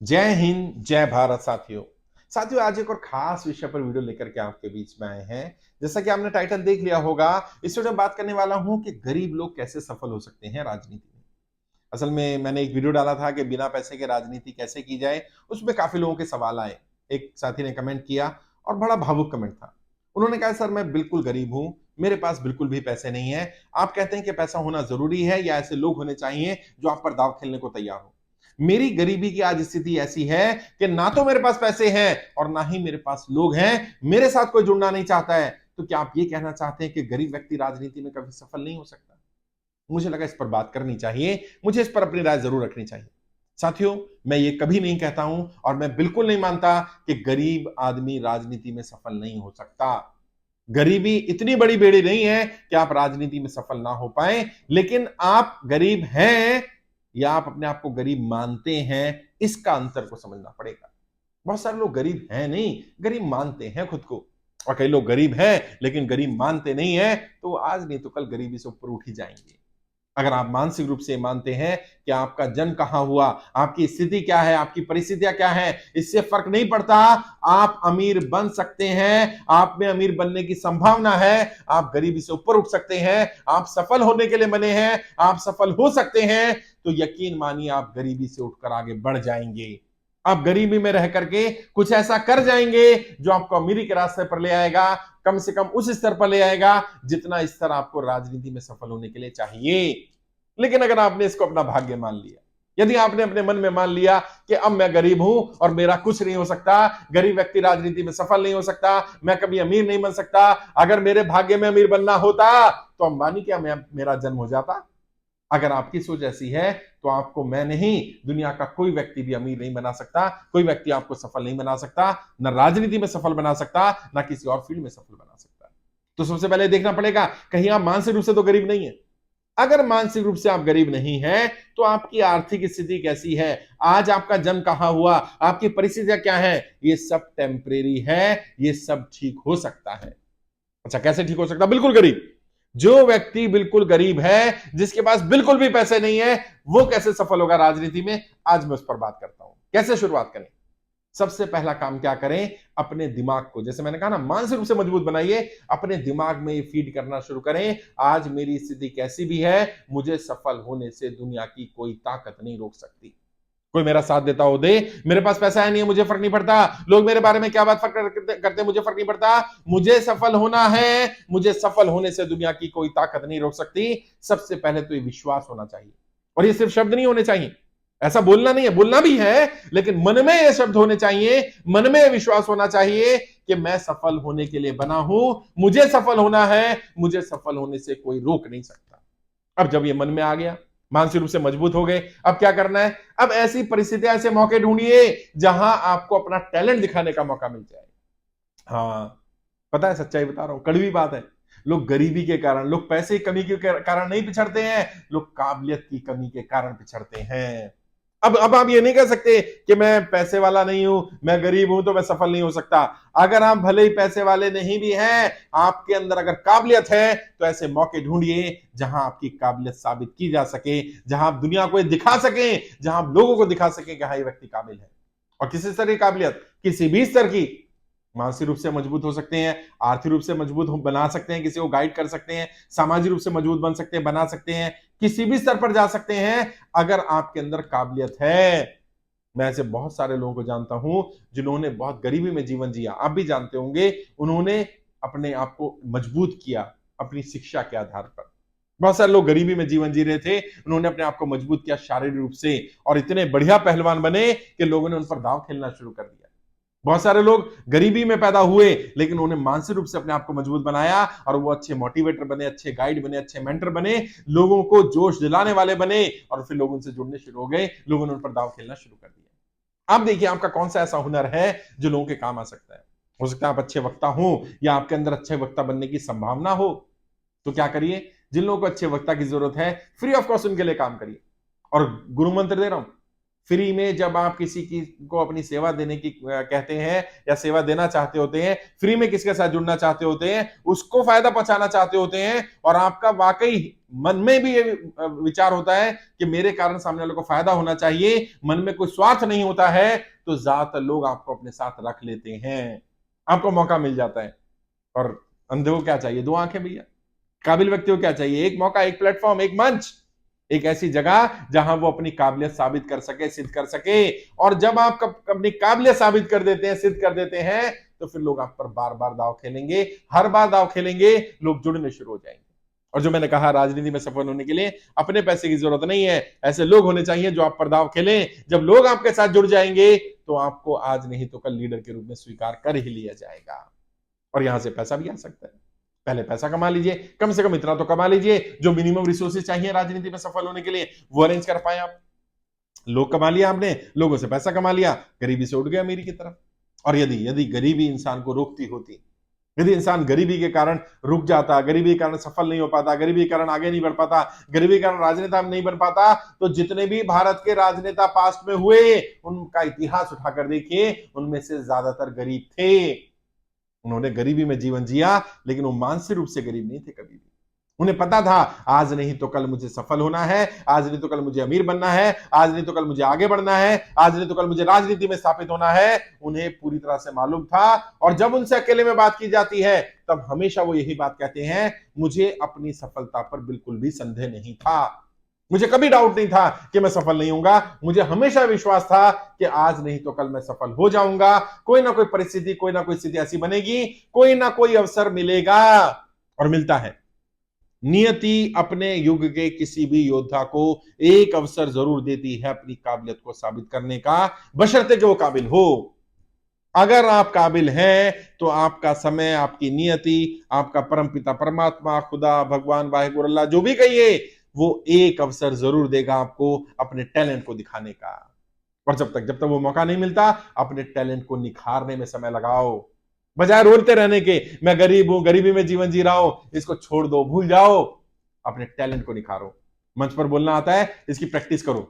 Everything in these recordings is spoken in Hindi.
जय हिंद, जय भारत साथियों। साथियों, आज एक और खास विषय पर वीडियो लेकर के आपके बीच में आए हैं। जैसा कि आपने टाइटल देख लिया होगा, इस वीडियो में बात करने वाला हूं कि गरीब लोग कैसे सफल हो सकते हैं राजनीति में। असल में मैंने एक वीडियो डाला था कि बिना पैसे के राजनीति कैसे की जाए। उसमें काफी लोगों के सवाल आए। एक साथी ने कमेंट किया और बड़ा भावुक कमेंट था। उन्होंने कहा, सर मैं बिल्कुल गरीब हूं, मेरे पास बिल्कुल भी पैसे नहीं है। आप कहते हैं कि पैसा होना जरूरी है या ऐसे लोग होने चाहिए जो आप पर दांव खेलने को तैयार हो। मेरी गरीबी की आज स्थिति ऐसी है कि ना तो मेरे पास पैसे हैं और ना ही मेरे पास लोग हैं। मेरे साथ कोई जुड़ना नहीं चाहता है। तो क्या आप ये कहना चाहते हैं कि गरीब व्यक्ति राजनीति में कभी सफल नहीं हो सकता? मुझे लगा इस पर बात करनी चाहिए, मुझे इस पर अपनी राय जरूर रखनी चाहिए। साथियों, मैं ये कभी नहीं कहता हूं और मैं बिल्कुल नहीं मानता कि गरीब आदमी राजनीति में सफल नहीं हो सकता। गरीबी इतनी बड़ी बेड़ी नहीं है कि आप राजनीति में सफल ना हो पाए, लेकिन आप गरीब हैं या आप अपने आप को गरीब मानते हैं, इसका अंतर को समझना पड़ेगा। बहुत सारे लोग गरीब हैं नहीं, गरीब मानते हैं खुद को। और कई लोग गरीब हैं लेकिन गरीब मानते नहीं है, तो आज नहीं तो कल गरीबी से ऊपर उठ ही जाएंगे। अगर आप मानसिक रूप से मानते हैं कि आपका जन्म कहां हुआ, आपकी स्थिति क्या है, आपकी परिस्थितियां क्या है, इससे फर्क नहीं पड़ता। आप अमीर बन सकते हैं, आप में अमीर बनने की संभावना है। आप गरीबी से ऊपर उठ सकते हैं, आप सफल होने के लिए बने हैं, आप सफल हो सकते हैं। तो यकीन मानिए आप गरीबी से उठकर आगे बढ़ जाएंगे। आप गरीबी में रह करके कुछ ऐसा कर जाएंगे जो आपको अमीरी के रास्ते पर ले आएगा, कम से कम उस स्तर पर ले आएगा जितना स्तर आपको राजनीति में सफल होने के लिए चाहिए। लेकिन अगर आपने इसको अपना भाग्य मान लिया, यदि आपने अपने मन में मान लिया कि अब मैं गरीब हूं और मेरा कुछ नहीं हो सकता, गरीब व्यक्ति राजनीति में सफल नहीं हो सकता, मैं कभी अमीर नहीं बन सकता, अगर मेरे भाग्य में अमीर बनना होता तो अंबानी क्या मेरा जन्म हो जाता। अगर आपकी सोच ऐसी है तो आपको मैं नहीं, दुनिया का कोई व्यक्ति भी अमीर नहीं बना सकता, कोई व्यक्ति आपको सफल नहीं बना सकता, न राजनीति में सफल बना सकता, न किसी और फील्ड में सफल बना सकता। तो सबसे पहले देखना पड़ेगा कहीं आप मानसिक रूप से तो गरीब नहीं है। अगर मानसिक रूप से आप गरीब नहीं हैं तो आपकी आर्थिक स्थिति कैसी है, आज आपका जन्म कहां हुआ, आपकी परिस्थितियां क्या है, ये सब टेम्परेरी है, ये सब ठीक हो सकता है। अच्छा, कैसे ठीक हो सकता? बिल्कुल गरीब, जो व्यक्ति बिल्कुल गरीब है, जिसके पास बिल्कुल भी पैसे नहीं है, वो कैसे सफल होगा राजनीति में, आज मैं उस पर बात करता हूं। कैसे शुरुआत करें? सबसे पहला काम क्या करें? अपने दिमाग को, जैसे मैंने कहा ना, मानसिक रूप से मजबूत बनाइए। अपने दिमाग में ये फीड करना शुरू करें, आज मेरी स्थिति कैसी भी है, मुझे सफल होने से दुनिया की कोई ताकत नहीं रोक सकती। कोई मेरा साथ देता हो दे, मेरे पास पैसा है नहीं है, मुझे फर्क नहीं पड़ता, लोग मेरे बारे में क्या बात करते हैं, मुझे फर्क नहीं पड़ता। मुझे सफल होना है, मुझे सफल होने से दुनिया की कोई ताकत नहीं रोक सकती। सबसे पहले तो ये विश्वास होना चाहिए, और ये सिर्फ शब्द नहीं होने चाहिए, ऐसा बोलना नहीं है, बोलना भी है, लेकिन मन में ये शब्द होने चाहिए, मन में विश्वास होना चाहिए कि मैं सफल होने के लिए बना हूं, मुझे सफल होना है, मुझे सफल होने से कोई रोक नहीं सकता। अब जब ये मन में आ गया, मानसिक रूप से मजबूत हो गए, अब क्या करना है? अब ऐसी परिस्थितियां, ऐसे मौके ढूंढिए जहां आपको अपना टैलेंट दिखाने का मौका मिल जाए। हाँ, पता है, सच्चाई बता रहा हूं, कड़वी बात है। लोग गरीबी के कारण, लोग पैसे की कमी के कारण नहीं पिछड़ते हैं, लोग काबिलियत की कमी के कारण पिछड़ते हैं। अब आप ये नहीं कह सकते कि मैं पैसे वाला नहीं हूं, मैं गरीब हूं तो मैं सफल नहीं हो सकता। अगर आप भले ही पैसे वाले नहीं भी हैं, आपके अंदर अगर काबिलियत है तो ऐसे मौके ढूंढिए जहां आपकी काबिलियत साबित की जा सके, जहां आप दुनिया को दिखा सकें, जहां आप लोगों को दिखा सकें कि हाँ, ये व्यक्ति काबिल है। और किसी स्तर की काबिलियत, किसी भी स्तर की। मानसिक रूप से मजबूत हो सकते हैं, आर्थिक रूप से मजबूत बना सकते हैं, किसी को गाइड कर सकते हैं, सामाजिक रूप से मजबूत बन सकते हैं, बना सकते हैं, किसी भी स्तर पर जा सकते हैं अगर आपके अंदर काबिलियत है। मैं ऐसे बहुत सारे लोगों को जानता हूं जिन्होंने बहुत गरीबी में जीवन जिया, आप भी जानते होंगे। उन्होंने अपने आप को मजबूत किया अपनी शिक्षा के आधार पर। बहुत सारे लोग गरीबी में जीवन जी रहे थे, उन्होंने अपने आप को मजबूत किया शारीरिक रूप से, और इतने बढ़िया पहलवान बने कि लोगों ने उन पर दांव खेलना शुरू कर दिया। बहुत सारे लोग गरीबी में पैदा हुए लेकिन उन्होंने मानसिक रूप से अपने आप को मजबूत बनाया और वो अच्छे मोटिवेटर बने, अच्छे गाइड बने, अच्छे मेंटर बने, लोगों को जोश दिलाने वाले बने, और फिर लोग उनसे जुड़ने शुरू हो गए, लोगों ने उन पर दांव खेलना शुरू कर दिया। आप देखिए, आपका कौन सा ऐसा हुनर है जो लोगों के काम आ सकता है। हो सकता है आप अच्छे वक्ता हो या आपके अंदर अच्छे वक्ता बनने की संभावना हो। तो क्या करिए, जिन लोगों को अच्छे वक्ता की जरूरत है, फ्री ऑफ कॉस्ट उनके लिए काम करिए। और गुरु मंत्र दे रहा हूं, फ्री में जब आप किसी की को अपनी सेवा देने की कहते हैं या सेवा देना चाहते होते हैं, फ्री में किसके साथ जुड़ना चाहते होते हैं, उसको फायदा पहुंचाना चाहते होते हैं, और आपका वाकई मन में भी ये विचार होता है कि मेरे कारण सामने वाले को फायदा होना चाहिए, मन में कोई स्वार्थ नहीं होता है, तो ज्यादातर लोग आपको अपने साथ रख लेते हैं, आपको मौका मिल जाता है। और अंधे को क्या चाहिए? दो आंखें भैया। काबिल व्यक्ति को क्या चाहिए? एक मौका, एक प्लेटफॉर्म, एक मंच, एक ऐसी जगह जहां वो अपनी काबिलियत साबित कर सके, सिद्ध कर सके। और जब आप अपनी काबिलियत साबित कर देते हैं, सिद्ध कर देते हैं, तो फिर लोग आप पर बार बार दाव खेलेंगे, हर बार दाव खेलेंगे, लोग जुड़ने शुरू हो जाएंगे। और जो मैंने कहा, राजनीति में सफल होने के लिए अपने पैसे की जरूरत नहीं है, ऐसे लोग होने चाहिए जो आप पर दाव खेलें। जब लोग आपके साथ जुड़ जाएंगे तो आपको आज नहीं तो कल लीडर के रूप में स्वीकार कर ही लिया जाएगा, और यहां से पैसा भी आ सकता है। पहले पैसा कमा लीजिए, कम से कम इतना तो कमा लीजिए जो मिनिमम रिसोर्सेज चाहिए राजनीति में सफल होने के लिए, वो अरेंज कर पाए आप। लोग कमा लिया आपने, लोगों से पैसा कमा लिया, गरीबी से उठ गया अमीरी की तरफ। और यदि यदि गरीबी इंसान को रोकती होती, यदि इंसान गरीबी के कारण रुक जाता, गरीबी के कारण सफल नहीं हो पाता, गरीबी के कारण आगे नहीं बढ़ पाता, गरीबी के कारण राजनेता नहीं बन पाता, तो जितने भी भारत के राजनेता पास्ट में हुए, उनका इतिहास उठाकर देखिए, उनमें से ज्यादातर गरीब थे। उन्होंने गरीबी में जीवन जिया, लेकिन वो मानसिक रूप से गरीब नहीं थे कभी भी। उन्हें पता था आज नहीं तो कल मुझे सफल होना है, आज नहीं तो कल मुझे अमीर बनना है, आज नहीं तो कल मुझे आगे बढ़ना है, आज नहीं तो कल मुझे राजनीति में स्थापित होना है। उन्हें पूरी तरह से मालूम था। और जब उनसे अकेले में बात की जाती है, तब हमेशा वो यही बात कहते हैं, मुझे अपनी सफलता पर बिल्कुल भी संदेह नहीं था, मुझे कभी डाउट नहीं था कि मैं सफल नहीं होऊंगा, मुझे हमेशा विश्वास था कि आज नहीं तो कल मैं सफल हो जाऊंगा। कोई ना कोई परिस्थिति, कोई ना कोई स्थिति ऐसी बनेगी, कोई ना कोई अवसर मिलेगा, और मिलता है। नियति अपने युग के किसी भी योद्धा को एक अवसर जरूर देती है अपनी काबिलियत को साबित करने का, बशर्ते कि वो काबिल हो। अगर आप काबिल हैं तो आपका समय, आपकी नियति, आपका परमपिता परमात्मा, खुदा, भगवान, वाहिगुरु, अल्लाह, जो भी कहिए, वो एक अवसर जरूर देगा आपको अपने टैलेंट को दिखाने का। और जब तक वो मौका नहीं मिलता, अपने टैलेंट को निखारने में समय लगाओ, बजाय रोते रहने के मैं गरीब हूं, गरीबी में जीवन जी रहा हूं, इसको छोड़ दो, भूल जाओ, अपने टैलेंट को निखारो। मंच पर बोलना आता है, इसकी प्रैक्टिस करो,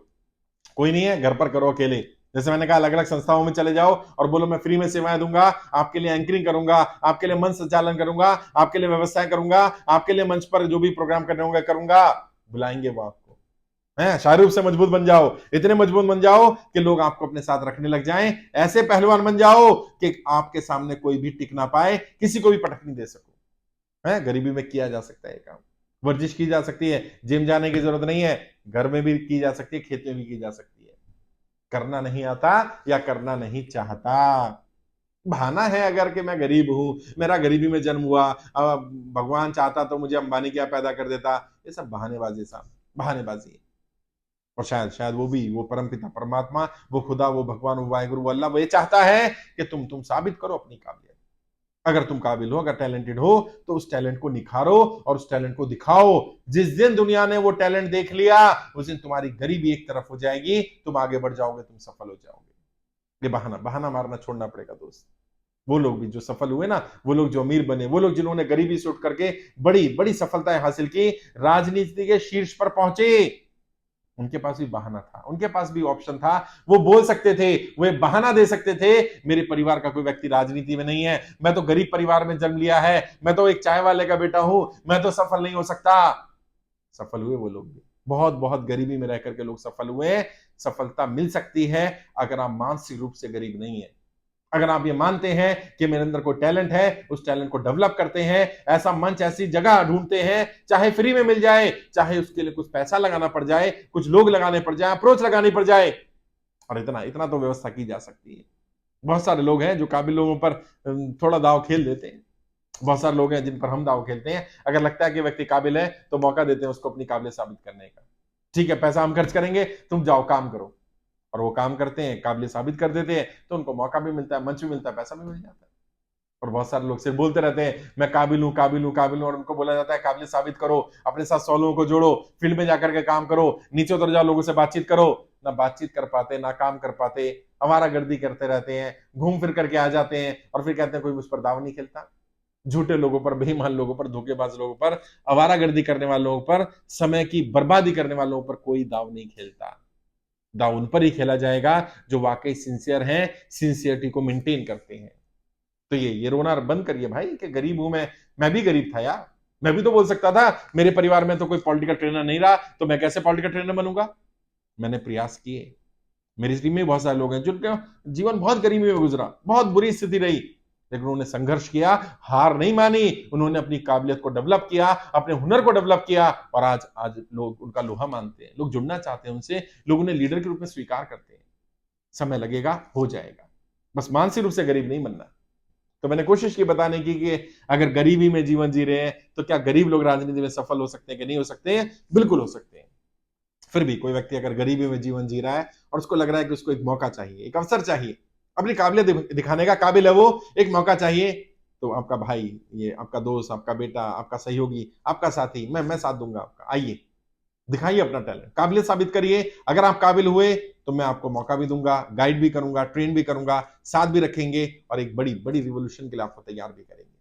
कोई नहीं है, घर पर करो अकेले। जैसे मैंने कहा, अलग अलग संस्थाओं में चले जाओ और बोलो मैं फ्री में सेवाएं दूंगा, आपके लिए एंकरिंग करूंगा, आपके लिए मंच संचालन करूंगा, आपके लिए व्यवस्थाएं करूंगा, आपके लिए मंच पर जो भी प्रोग्राम करने होंगे करूंगा। बुलाएंगे वो आपको, है शाहरुख से मजबूत बन जाओ, इतने मजबूत बन जाओ कि लोग आपको अपने साथ रखने लग जाएं, ऐसे पहलवान बन जाओ कि आपके सामने कोई भी टिक ना पाए, किसी को भी पटक नहीं दे सको। है, गरीबी में किया जा सकता है काम, वर्जिश की जा सकती है, जिम जाने की जरूरत नहीं है, घर में भी की जा सकती है, खेत में भी की जा सकती है। करना नहीं आता या करना नहीं चाहता, बहाना है अगर कि मैं गरीब हूं, मेरा गरीबी में जन्म हुआ, भगवान चाहता तो मुझे अंबानी क्या पैदा कर देता, ये सब बहानेबाजी, साहब बहानेबाजी है। और शायद शायद वो परमपिता परमात्मा, वो खुदा, वो भगवान, वो वाहिगुरु, वो अल्लाह, वो ये चाहता है कि तुम साबित करो अपनी काबिलियत। अगर तुम काबिल हो, अगर टैलेंटेड हो, तो उस टैलेंट को निखारो और उस टैलेंट को दिखाओ। जिस दिन दुनिया ने वो टैलेंट देख लिया, उस दिन तुम्हारी गरीबी एक तरफ हो जाएगी, तुम आगे बढ़ जाओगे, तुम सफल हो जाओगे। ये बहाना बहाना मारना छोड़ना पड़ेगा दोस्त। वो लोग भी जो सफल हुए ना, वो लोग जो अमीर बने, वो लोग जिन्होंने गरीबी से उठ करके बड़ी बड़ी सफलताएं हासिल की, राजनीति के शीर्ष पर पहुंचे, उनके पास भी बहाना था, उनके पास भी ऑप्शन था। वो बोल सकते थे, वो एक बहाना दे सकते थे, मेरे परिवार का कोई व्यक्ति राजनीति में नहीं है, मैं तो गरीब परिवार में जन्म लिया है, मैं तो एक चाय वाले का बेटा हूं, मैं तो सफल नहीं हो सकता। सफल हुए वो लोग भी, बहुत बहुत गरीबी में रह करके लोग सफल हुए। सफलता मिल सकती है अगर आप मानसिक रूप से गरीब नहीं है, अगर आप ये मानते हैं कि मेरे अंदर कोई टैलेंट है, उस टैलेंट को डेवलप करते हैं, ऐसा मंच, ऐसी जगह ढूंढते हैं, चाहे फ्री में मिल जाए, चाहे उसके लिए कुछ पैसा लगाना पड़ जाए, कुछ लोग लगाने पड़ जाए, अप्रोच लगानी पड़ जाए, और इतना इतना तो व्यवस्था की जा सकती है। बहुत सारे लोग हैं जो काबिल लोगों पर थोड़ा दाव खेल देते हैं, बहुत सारे लोग हैं जिन पर हम दाव खेलते हैं। अगर लगता है कि व्यक्ति काबिल है तो मौका देते हैं उसको अपनी काबिलियत साबित करने का। ठीक है, पैसा हम खर्च करेंगे, तुम जाओ काम करो, और वो काम करते हैं, काबिलियत साबित कर देते हैं, तो उनको मौका भी मिलता है, मंच भी मिलता है, पैसा भी मिल जाता है। और बहुत सारे लोग सिर्फ बोलते रहते हैं मैं काबिल हूं, काबिल हूं, काबिल हूं, और उनको बोला जाता है काबिलियत साबित करो, अपने साथ 100 लोगों को जोड़ो, फील्ड में जाकर के काम करो, नीचे उतर जाओ, लोगों से बातचीत करो। ना बातचीत कर पाते, ना काम कर पाते, आवारागर्दी करते रहते हैं, घूम फिर करके आ जाते हैं, और फिर कहते हैं कोई मुझ पर दाव नहीं खेलता। झूठे लोगों पर, बेईमान लोगों पर, धोखेबाज लोगों पर, आवारागर्दी करने वाले लोगों पर, समय की बर्बादी करने वालों पर कोई दाव नहीं खेलता। दाव उन पर ही खेला जाएगा जो वाकई सिंसियर हैं, सिंसियरिटी को मेंटेन करते हैं। तो ये रोना बंद करिए भाई कि गरीब हूं मैं भी गरीब था यार। मैं भी तो बोल सकता था मेरे परिवार में तो कोई पॉलिटिकल ट्रेनर नहीं रहा, तो मैं कैसे पॉलिटिकल ट्रेनर बनूंगा। मैंने प्रयास किए। मेरी टीम में बहुत सारे लोग हैं जिनका जीवन बहुत गरीबी में गुजरा, बहुत बुरी स्थिति रही, लेकिन उन्होंने संघर्ष किया, हार नहीं मानी, उन्होंने अपनी काबिलियत को डेवलप किया, अपने हुनर को डेवलप किया, और आज आज लोग उनका लोहा मानते हैं, लोग जुड़ना चाहते हैं उनसे, लोग उन्हें लीडर के रूप में स्वीकार करते हैं। समय लगेगा, हो जाएगा, बस मानसिक रूप से गरीब नहीं बनना। तो मैंने कोशिश की बताने की कि अगर गरीबी में जीवन जी रहे हैं तो क्या गरीब लोग राजनीति में सफल हो सकते हैं कि नहीं हो सकते हैं? बिल्कुल हो सकते हैं। फिर भी कोई व्यक्ति अगर गरीबी में जीवन जी रहा है और उसको लग रहा है कि उसको एक मौका चाहिए, एक अवसर चाहिए, अपनी काबिलियत दिखाने का काबिल है वो, एक मौका चाहिए, तो आपका भाई, ये आपका दोस्त, आपका बेटा, आपका सहयोगी, आपका साथी, मैं साथ दूंगा आपका। आइए, दिखाइए अपना टैलेंट, काबिलियत साबित करिए। अगर आप काबिल हुए तो मैं आपको मौका भी दूंगा, गाइड भी करूंगा, ट्रेन भी करूंगा, साथ भी रखेंगे, और एक बड़ी बड़ी रिवोल्यूशन के लिए आपको तैयार भी करेंगे।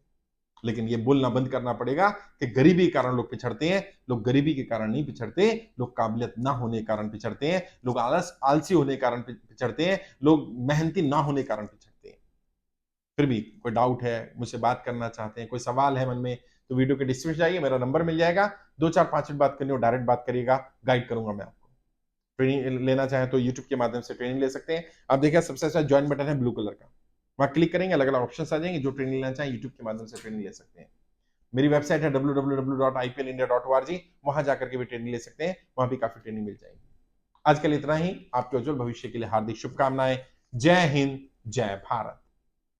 लेकिन ये बोलना बंद करना पड़ेगा कि गरीबी के कारण लोग पिछड़ते हैं। लोग गरीबी के कारण नहीं पिछड़ते, लोग काबिलियत ना होने के कारण पिछड़ते हैं, लोग आलसी होने के कारण पिछड़ते हैं, लोग मेहनती ना होने के कारण पिछड़ते हैं। फिर भी कोई डाउट है, मुझसे बात करना चाहते हैं, कोई सवाल है मन में, तो वीडियो के डिस्क्रिप्शन जाइए, मेरा नंबर मिल जाएगा। 2 4 5 मिनट बात करनी हो डायरेक्ट बात करिएगा, गाइड करूंगा मैं आपको। ट्रेनिंग लेना चाहें तो यूट्यूब के माध्यम से ट्रेनिंग ले सकते हैं। आप देखिए सबसे अच्छा ज्वाइन बटन है ब्लू कलर का, वहां क्लिक करेंगे, अलग अलग ऑप्शन आ जाएंगे। जो ट्रेनिंग लेना चाहें यूट्यूब के माध्यम से ट्रेनिंग ले सकते हैं। मेरी वेबसाइट है www.iplindia.org, वहां जाकर के भी ट्रेनिंग ले सकते हैं, वहां भी काफी ट्रेनिंग मिल जाएगी। आज के लिए इतना ही। आपके उज्जवल भविष्य के लिए हार्दिक शुभकामनाएं। जय हिंद, जय भारत।